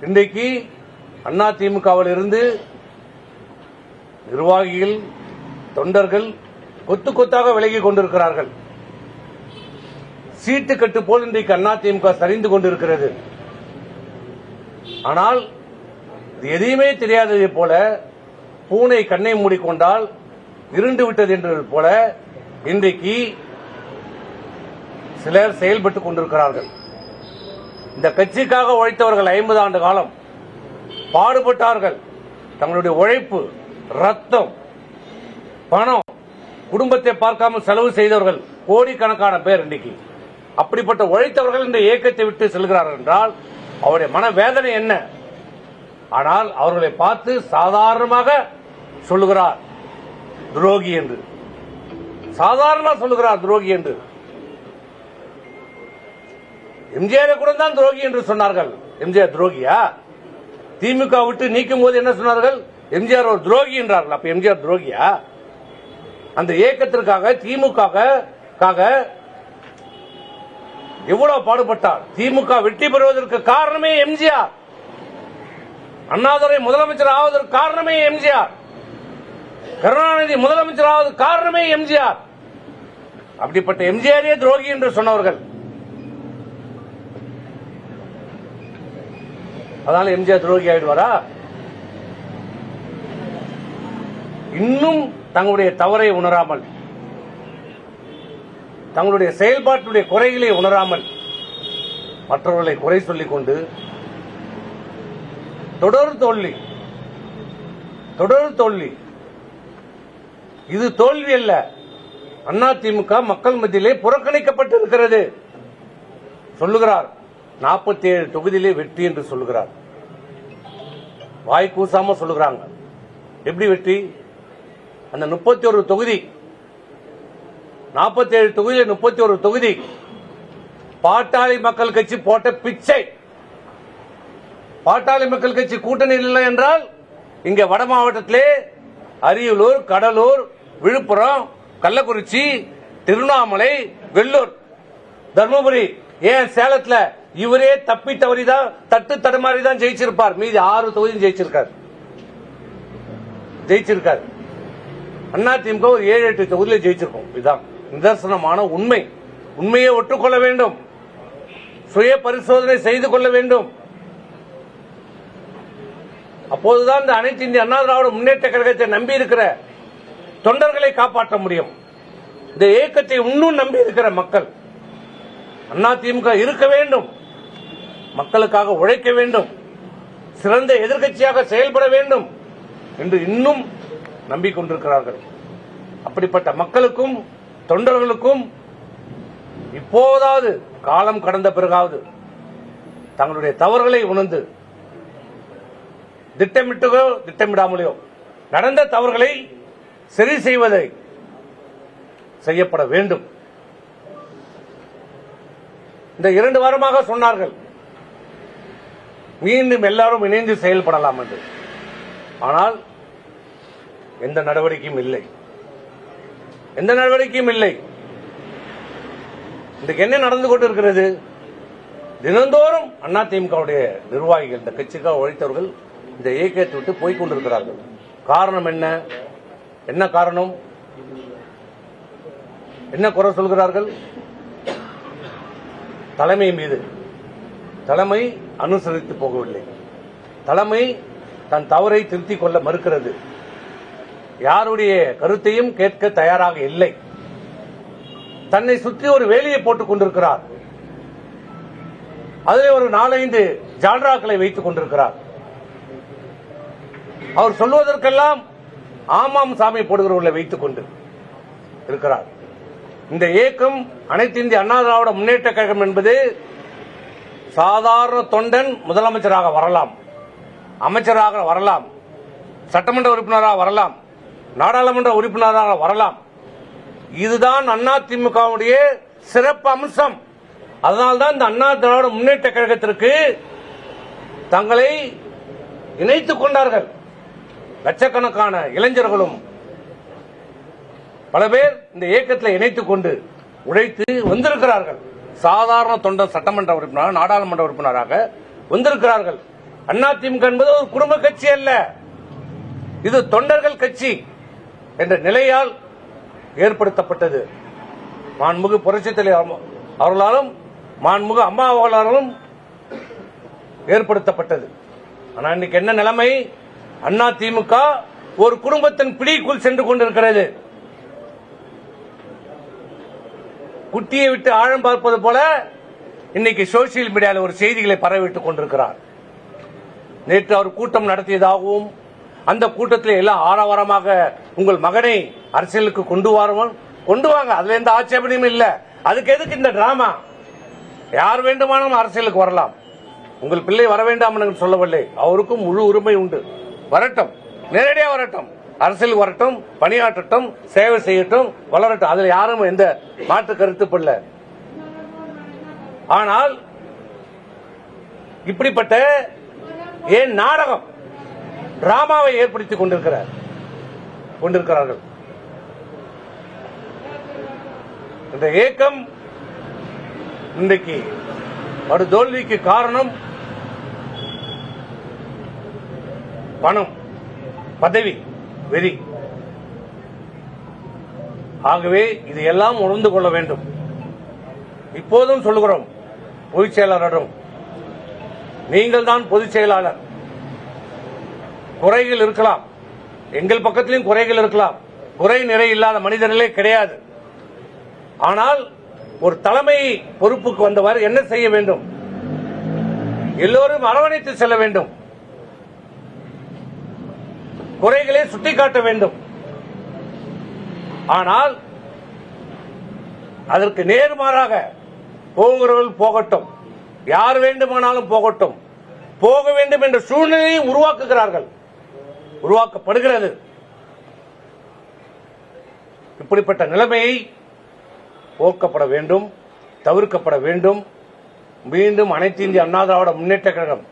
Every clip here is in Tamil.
இன்றைக்கு அதிமுகவில் இருந்து நிர்வாகிகள், தொண்டர்கள் கொத்து கொத்தாக விலகிக் கொண்டிருக்கிறார்கள். சீட்டு கட்டு போல் இன்றைக்கு அதிமுக சரிந்து கொண்டிருக்கிறது. ஆனால் எதையுமே தெரியாததை போல, பூனை கண்ணை மூடிக்கொண்டால் இருண்டு விட்டது என்பது போல இன்றைக்கு சிலர் செயல்பட்டுக் கொண்டிருக்கிறார்கள். இந்த கட்சிக்காக உழைத்தவர்கள் 50 ஆண்டு காலம் பாடுபட்டார்கள். தங்களுடைய உழைப்பு, ரத்தம், பணம், குடும்பத்தை பார்க்காமல் செலவு செய்தவர்கள் கோடிக்கணக்கான பேர் இன்றைக்கு. அப்படிப்பட்ட உழைத்தவர்கள் இந்த இயக்கத்தை விட்டு செல்கிறார்கள் என்றால் அவருடைய மனவேதனை என்ன? ஆனால் அவர்களை பார்த்து சாதாரணமாக சொல்லுகிறார் துரோகி என்று. சாதாரணமாக சொல்லுகிறார் துரோகி என்று. எம்ஜிஆரை கூட தான் துரோகி என்று சொன்னார்கள். எம்ஜிஆர் துரோகியா? திமுக விட்டு நீக்கும் போது என்ன சொன்னார்கள்? எம்ஜிஆர் ஒரு துரோகி என்றார்கள். அப்ப எம்ஜிஆர் துரோகியா? அந்த இயக்கத்திற்காக, திமுக எவ்வளவு பாடுபட்டார். திமுக வெற்றி பெறுவதற்கு காரணமே எம்ஜிஆர். அண்ணாதுரை முதலமைச்சர் ஆவதற்கு காரணமே எம்ஜிஆர். கருணாநிதி முதலமைச்சர் ஆவதற்கு காரணமே எம்ஜிஆர். அப்படிப்பட்ட எம்ஜிஆரே துரோகி என்று சொன்னவர்கள். அதனால எம்ஜிஆர் துரோகி ஆயிடுவாரா? இன்னும் தங்களுடைய தவறை உணராமல், தங்களுடைய செயல்பாட்டுடைய குறைகளை உணராமல் மற்றவர்களை குறை சொல்லிக் கொண்டு தொடர் தோல்வி. இது தோல்வி அல்ல. அதிமுக மக்கள் மத்தியிலே புறக்கணிக்கப்பட்டிருக்கிறது. சொல்லுகிறார் 47 தொகுதியிலே வெற்றி என்று சொல்லுகிறார். வாய் கூசாம சொல்லுகிறாங்க. எப்படி வெற்றி? அந்த 31 தொகுதி, 47 தொகுதியில் 31 தொகுதி பாட்டாளி மக்கள் கட்சி போட்ட பிச்சை. பாட்டாளி மக்கள் கட்சி கூட்டணி இல்லை என்றால் இங்க வட மாவட்டத்திலே அரியலூர், கடலூர், விழுப்புரம், கள்ளக்குறிச்சி, திருவண்ணாமலை, வெள்ளூர், தர்மபுரி, ஏன் சேலத்துல இவரே தப்பி தவறிதான், தட்டு தடுமாறி தான் ஜெயிச்சிருப்பார். மீதி 6 தொகுதியும் ஜெயிச்சிருக்காரு. அதிமுக ஒரு 7-8 தொகுதியில ஜெயிச்சிருக்கோம். இதுதான் நிதர்சனமான உண்மை. உண்மையை ஒற்றுக்கொள்ள வேண்டும். சுய பரிசோதனை செய்து கொள்ள வேண்டும். அப்போதுதான் இந்த அனைத்து இந்திய அண்ணா திராவிட முன்னேற்ற கழகத்தை நம்பி இருக்கிற தொண்டர்களை காப்பாற்ற முடியும். இந்த இயக்கத்தை இன்னும் நம்பி இருக்கிற மக்கள், அதிமுக இருக்க வேண்டும், மக்களுக்காக உழைக்க வேண்டும், சிறந்த எதிர்க்கட்சியாக செயல்பட வேண்டும் என்று இன்னும் நம்பிக்கொண்டிருக்கிறார்கள். அப்படிப்பட்ட மக்களுக்கும் தொண்டர்களுக்கும் இப்போதாவது, காலம் கடந்த பிறகாவது தங்களுடைய தவறுகளை உணர்ந்து திட்டமிட்டோ திட்டமிடாமலையோ நடந்த தவறுகளை சரி செய்வதை செய்யப்பட வேண்டும். இந்த 2 வாரமாக சொன்னார்கள் மீண்டும் எல்லாரும் இணைந்து செயல்படலாம் என்று. ஆனால் எந்த நடவடிக்கையும் இல்லை. இன்றைக்கு என்ன நடந்து கொண்டிருக்கிறது? தினந்தோறும் அதிமுகவுடைய நிர்வாகிகள், இந்த கட்சிக்காக உழைத்தவர்கள் இந்த இயக்கத்தை விட்டு போய்க் கொண்டிருக்கிறார்கள். காரணம் என்ன? என்ன காரணம்? என்ன குறை சொல்கிறார்கள்? தலைமை மீது. தலைமை அனுசரித்து போகவில்லை. தலைமை தன் தவறை திருத்திக் கொள்ள மறுக்கிறது. யாருடைய கருத்தையும் கேட்க தயாராக இல்லை. தன்னை சுற்றி ஒரு வேலையை போட்டுக் கொண்டிருக்கிறார். அதில் ஒரு 4-5 ஜால்ராக்களை வைத்துக் கொண்டிருக்கிறார். அவர் சொல்வதற்கெல்லாம் ஆமாம் சாமி போடுகிறவர்களை வைத்துக் கொண்டு இருக்கிறார். இந்த இயக்கம் அனைத்து இந்திய அண்ணா திராவிட முன்னேற்ற கழகம் என்பது சாதாரண தொண்டன் முதலமைச்சராக வரலாம், அமைச்சராக வரலாம், சட்டமன்ற உறுப்பினராக வரலாம், நாடாளுமன்ற உறுப்பினராக வரலாம். இதுதான் அதிமுகவுடைய சிறப்பு அம்சம். அதனால்தான் இந்த அண்ணா திராவிட முன்னேற்ற கழகத்திற்கு தங்களை இணைத்துக் கொண்டார்கள். லட்சக்கணக்கான இளைஞர்களும் பல பேர் இந்த இயக்கத்தில் இணைத்துக் கொண்டு உழைத்து வந்திருக்கிறார்கள். சாதாரண தொண்டர் சட்டமன்ற உறுப்பினராக, நாடாளுமன்ற உறுப்பினராக வந்திருக்கிறார்கள். அதிமுக என்பது ஒரு குடும்ப கட்சி அல்ல, இது தொண்டர்கள் கட்சி என்ற நிலையால் ஏற்படுத்தப்பட்டது. மாண்புமிகு புரட்சித் தலைவர் அவர்களாலும் மாண்புமிகு அம்மா அவர்களாலும் ஏற்படுத்தப்பட்டது. ஆனால் இன்னைக்கு என்ன நிலைமை? அதிமுக ஒரு குடும்பத்தின் பிடிக்குள் சென்று கொண்டிருக்கிறது. குட்டியை விட்டு ஆழம் பார்ப்பது போல இன்னைக்கு சோசியல் மீடியாவில் ஒரு செய்திகளை பரவிட்டுக் கொண்டிருக்கிறார். நேற்று அவர் கூட்டம் நடத்தியதாகவும் அந்த கூட்டத்தில் எல்லாம் ஆரவாரமாக உங்கள் மகனை அரசியலுக்கு கொண்டு வாங்க, அதுல எந்த ஆட்சேபனையும் இல்ல. அதுக்கு எதுக்கு இந்த டிராமா? யார் வேண்டுமானாலும் அரசியலுக்கு வரலாம், உங்கள் பிள்ளை வர வேண்டாம் என்று சொல்லவில்லை. அவருக்கும் முழு உரிமை உண்டு, வரட்டும், நேரடியா வரட்டும், அரசியலுக்கு வரட்டும், பணியாற்றட்டும், சேவை செய்யட்டும், வளரட்டும். அதுல யாரும் எந்த மாற்று கருத்து இல்ல. ஆனால் இப்படிப்பட்ட ஏன் நாடகம் டிராமாவை ஏற்படுத்திக் கொண்டிருக்கிறார்கள். இந்த ஏக்கம் இன்றைக்கு ஒரு தோல்விக்கு காரணம் பணம், பதவி, வெறி. ஆகவே இதையெல்லாம் உணர்ந்து கொள்ள வேண்டும். இப்போதும் சொல்லுகிறோம் பொதுச் செயலாளரும், நீங்கள் தான் பொதுச் செயலாளர். குறைகள் இருக்கலாம், எங்கள் பக்கத்திலும் குறைகள் இருக்கலாம், குறை நிறை இல்லாத மனிதர்களே கிடையாது. ஆனால் ஒரு தலைமை பொறுப்புக்கு வந்தவர் என்ன செய்ய வேண்டும்? எல்லோரும் அரவணைத்து செல்ல வேண்டும், குறைகளை சுட்டிக்காட்ட வேண்டும். ஆனால் அதற்கு நேர்மாறாக போகிறவர்கள் போகட்டும், யார் வேண்டுமானாலும் போகட்டும், போக வேண்டும் என்ற சூழ்நிலையை உருவாக்கப்படுகிறது. இப்படிப்பட்ட நிலைமையை போக்கப்பட வேண்டும், தவிர்க்கப்பட வேண்டும். மீண்டும் அனைத்து இந்திய அண்ணா திராவிட முன்னேற்ற கழகம்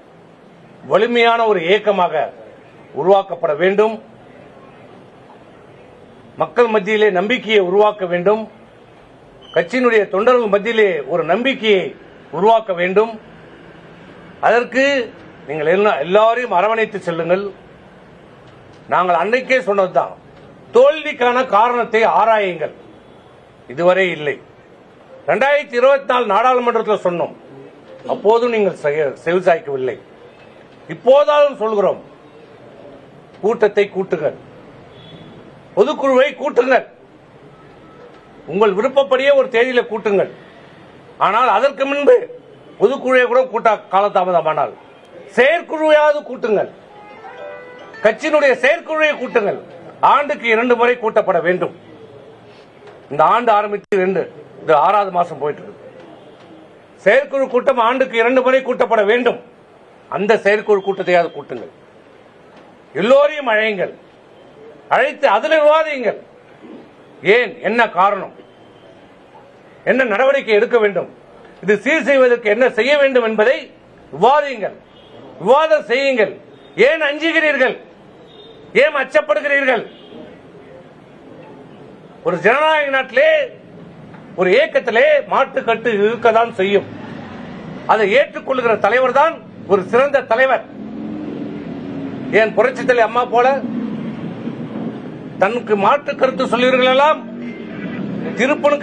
வலிமையான ஒரு இயக்கமாக உருவாக்கப்பட வேண்டும். மக்கள் மத்தியிலே நம்பிக்கையை உருவாக்க வேண்டும். கட்சியினுடைய தொண்டர்கள் மத்தியிலே ஒரு நம்பிக்கையை உருவாக்க வேண்டும். அதற்கு நீங்கள் எல்லாரையும் அரவணைத்து செல்லுங்கள். நாங்கள் அன்றைக்கே சொன்னதுதான், தோல்விக்கான காரணத்தை ஆராயுங்கள். இதுவரை இல்லை. 2024 நாடாளுமன்றத்தில் சொன்னோம், அப்போதும் நீங்கள் செவிசாய்க்கவில்லை. இப்போதாலும் சொல்கிறோம், கூட்டத்தை கூட்டுங்கள், பொதுக்குழுவை கூட்டுங்கள், உங்கள் விருப்பப்படியே ஒரு தேதியில கூட்டுங்கள். ஆனால் அதற்கு முன்பு பொதுக்குழுவை கூட கூட்ட காலதாமதமானால் செயற்குழுவையாவது கூட்டுங்கள், கட்சியினுடைய செயற்குழுவை கூட்டுங்கள். ஆண்டுக்கு 2 முறை கூட்டப்பட வேண்டும். இந்த ஆண்டு ஆரம்பித்து 6வது மாசம் போயிட்டு இருக்கு. செயற்குழு கூட்டம் ஆண்டுக்கு 2 முறை கூட்டப்பட வேண்டும். அந்த செயற்குழு கூட்டத்தையாவது கூட்டுங்கள். எல்லோரையும் அழையுங்கள், அழைத்து அதில் விவாதியுங்கள். ஏன், என்ன காரணம், என்ன நடவடிக்கை எடுக்க வேண்டும், இது சீர் செய்வதற்கு என்ன செய்ய வேண்டும் என்பதை விவாதியுங்கள், விவாதம் செய்யுங்கள். ஏன் அஞ்சுகிறீர்கள், ஏன் அச்சப்படுகிறீர்கள்? ஒரு ஜனநாயக நாட்டிலே ஒரு இயக்கத்திலே மாட்டுக்கட்டு இருக்கதான் செய்யும். அதை ஏற்றுக்கொள்கிற தலைவர் தான் ஒரு சிறந்த தலைவர். ஏன் புரட்சித் தலைவர் அம்மா போல தனக்கு மாற்று கருத்து சொல்லியவர்கள் எல்லாம் திருப்பணி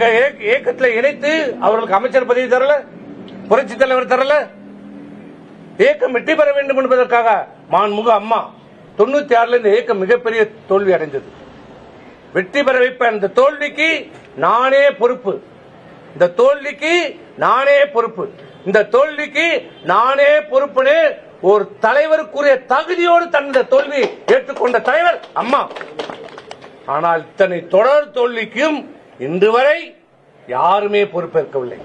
இயக்கத்தில் இணைத்து அவர்களுக்கு அமைச்சர் பதவி தரல, புரட்சித் தலைவர் தரல. இயக்கம் வெற்றி பெற வேண்டும் என்பதற்காக மாண்புமிகு அம்மா 96 இந்த இயக்கம் மிகப்பெரிய தோல்வி அடைந்தது. வெற்றி பெற வைப்ப இந்த தோல்விக்கு நானே பொறுப்பு, இந்த தோல்விக்கு நானே பொறுப்பு, இந்த தோல்விக்கு நானே பொறுப்புன்னு ஒரு தலைவருக்குரிய தகுதியோடு தந்த தோல்வி ஏற்றுக்கொண்ட தலைவர் அம்மா. ஆனால் இத்தனை தொடர் தோல்விக்கும் இன்று வரை யாருமே பொறுப்பேற்கவில்லை,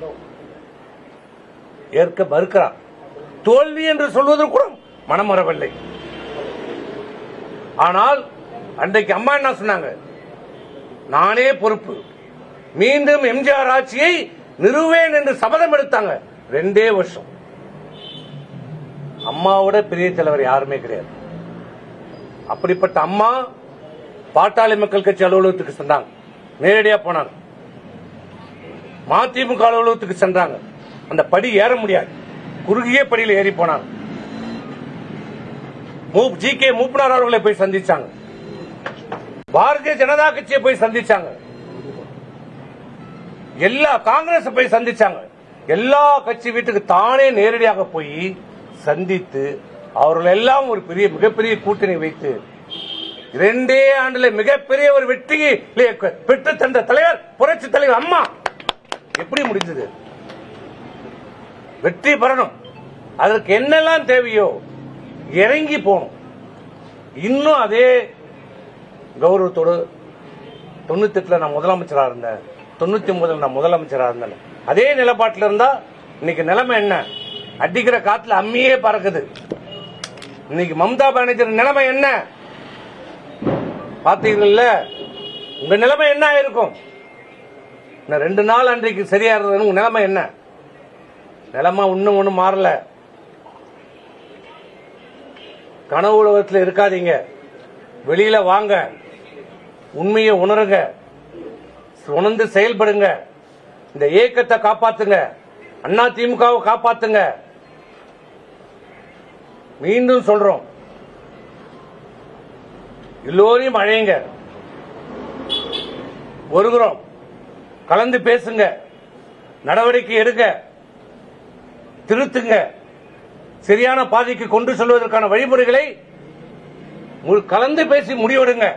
ஏற்க மறுக்கிறார். தோல்வி என்று சொல்வதற்கு கூட மனம் வரவில்லை. ஆனால் அன்றைக்கு அம்மா என்ன சொன்னாங்க, நானே பொறுப்பு, மீண்டும் எம்ஜிஆர் ஆட்சியை நிறுவேன் என்று சபதம் எடுத்தாங்க. 2 வருஷம். அம்மாவோட பெரிய தலைவர் யாருமே கிடையாது. அப்படிப்பட்ட அம்மா பாட்டாளி மக்கள் கட்சி அலுவலகத்துக்கு சென்றாங்க, நேரடியா போனாங்க. மதிமுக அலுவலகத்துக்கு சென்றாங்க, அந்த படி ஏற முடியாது, குறுகிய படியில் ஏறி போனாங்க. ஜி.கே. மூப்பனார் அவர்களை போய் சந்திச்சாங்க, பாரதிய ஜனதா கட்சியை போய் சந்திச்சாங்க, எல்லா காங்கிரஸ் போய் சந்திச்சாங்க. எல்லா கட்சி வீட்டுக்கு தானே நேரடியாக போய் சந்தித்து அவர்கள் எல்லாம் ஒரு மிகப்பெரிய கூட்டணி வைத்து 2 ஆண்டுல மிகப்பெரிய ஒரு வெற்றியை பெற்று தந்த தலைவர் புரட்சி தலைவர் அம்மா. எப்படி முடிந்தது? வெற்றி பெறணும், அதற்கு என்னெல்லாம் தேவையோ இறங்கி போகணும். இன்னும் அதே கௌரவத்தோடு 98 நான் முதலமைச்சராக இருந்தேன், 99 நான் முதலமைச்சராக இருந்தேன், அதே நிலப்பாட்டில் இருந்தா இன்னைக்கு நிலைமை என்ன? அடிக்கிற காத்துல அம்மியே பறக்குது. இன்னைக்கு மம்தா பானர்ஜி நிலைமை என்ன பாத்தீங்கல்ல? உங்க நிலைமை என்ன இருக்கும்? 2 நாள் அன்றைக்கு சரியா இருந்தது, உங்க நிலைமை என்ன? நிலைமை இன்னும் ஒண்ணும் மாறல. கனவு உலகத்தில் இருக்காதீங்க, வெளியில வாங்க, உண்மையை உணருங்க, உணர்ந்து செயல்படுங்க, இந்த இயக்கத்தை காப்பாத்துங்க, அண்ணா திமுகவை காப்பாத்துங்க. மீண்டும் சொல்றோம், எல்லோரையும் அழைங்க, வருகிறோம், கலந்து பேசுங்க, நடவடிக்கை எடுங்க, திருத்துங்க, சரியான பாதைக்கு கொண்டு செல்வதற்கான வழிமுறைகளை கலந்து பேசி முடிவெடுங்க.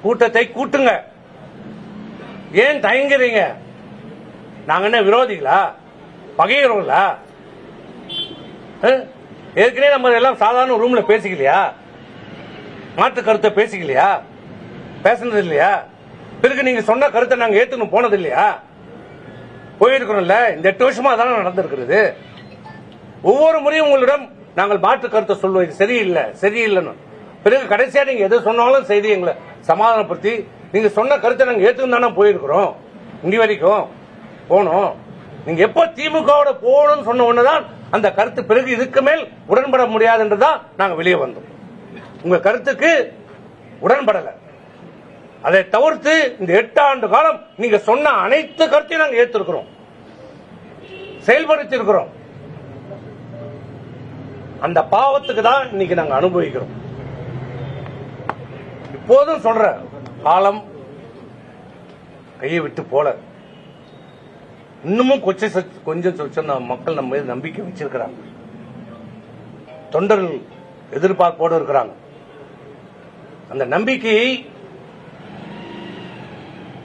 கூட்டத்தை கூட்டுங்க. ஏன் தயங்குறீங்க? நாங்க என்ன விரோதிகளா, பகைகிறோங்களா? ஏற்கனவே நம்ம எல்லாம் சாதாரண ரூம்ல பேசிக்கலையா? மாற்று கருத்தை பேசிக்கலையா? பேசுனது இல்லையா? பிறகு நீங்க சொன்ன கருத்தை நாங்க ஏத்துன்னு போனது இல்லையா? போயிருக்கிறோம்ல. இந்த 8 வருஷமா தானே நடந்திருக்கிறது. ஒவ்வொரு முறையும் உங்களிடம் நாங்கள் மாற்று கருத்தை சொல்லுவோம், இது சரியில்லை சரியில்லைன்னு. பிறகு கடைசியா நீங்க எது சொன்னாலும் செய்தி எங்களை சமாதானப்படுத்தி நீங்க சொன்ன கருத்தை நாங்க ஏத்துன்னு தானே போயிருக்கிறோம். இங்க வரைக்கும் போனோம். நீங்க எப்போ திமுகவோட போகணும்னு சொன்ன ஒண்ணுதான் அந்த கருத்து. பிறகு இதுக்கு மேல் உடன்பட முடியாது என்றுதான் நாங்க வெளியே வந்தோம். உங்க கருத்துக்கு உடன்படல. அதை தவிர்த்து இந்த 8 ஆண்டு காலம் நீங்க சொன்ன அனைத்து கருத்தையும் நாங்க ஏற்றிருக்கிறோம், செயல்படுத்தி இருக்கிறோம். அந்த பாவத்துக்கு தான் இன்னைக்கு நாங்க அனுபவிக்கிறோம். இப்போதும் சொல்ற காலம் கையை விட்டு போல. இன்னமும் கொஞ்சம் மக்கள் நம்ம மீது நம்பிக்கை வச்சிருக்கிறாங்க, தொண்டர்கள் எதிர்பார்ப்போடு இருக்கிறாங்க. அந்த நம்பிக்கையை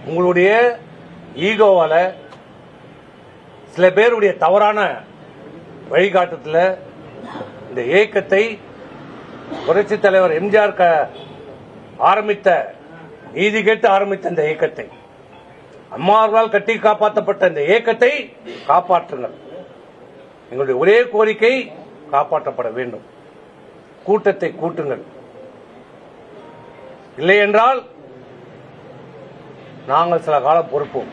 உங்களுடைய ஈகோவால, சில பேருடைய தவறான வழிகாட்டுதல இந்த இயக்கத்தை புரட்சி தலைவர் எம்ஜிஆர் ஆரம்பித்த, நீதி கேட்டு ஆரம்பித்த இந்த இயக்கத்தை, அம்மாவால் கட்டி காப்பாற்றப்பட்ட இந்த இயக்கத்தை காப்பாற்றுங்கள். எங்களுடைய ஒரே கோரிக்கை காப்பாற்றப்பட வேண்டும். கூட்டத்தை கூட்டுங்கள். இல்லை என்றால் நாங்கள் சில காலம் பொறுப்போம்.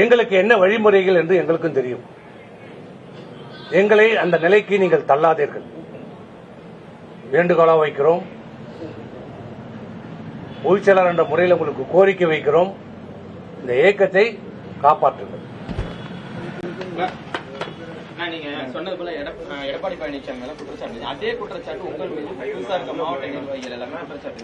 எங்களுக்கு என்ன வழிமுறைகள் என்று எங்களுக்கும் தெரியும். எங்களை அந்த நிலைக்கு நீங்கள் தள்ளாதீர்கள். வேண்டுகோளா வைக்கிறோம். பொதுச் செயலாளர் என்ற முறையில் உங்களுக்கு கோரிக்கை வைக்கிறோம். இந்த இயக்கத்தை காப்பாற்றுங்கள். நீங்க சொன்னது போல எடப்பாடி பழனிசாமி மேல குற்றச்சாட்டு, அதே குற்றச்சாட்டு உங்கள் மீது புதுசா இருக்க மாவட்ட நிர்வாகிகள் எல்லாமே குற்றச்சாட்டு.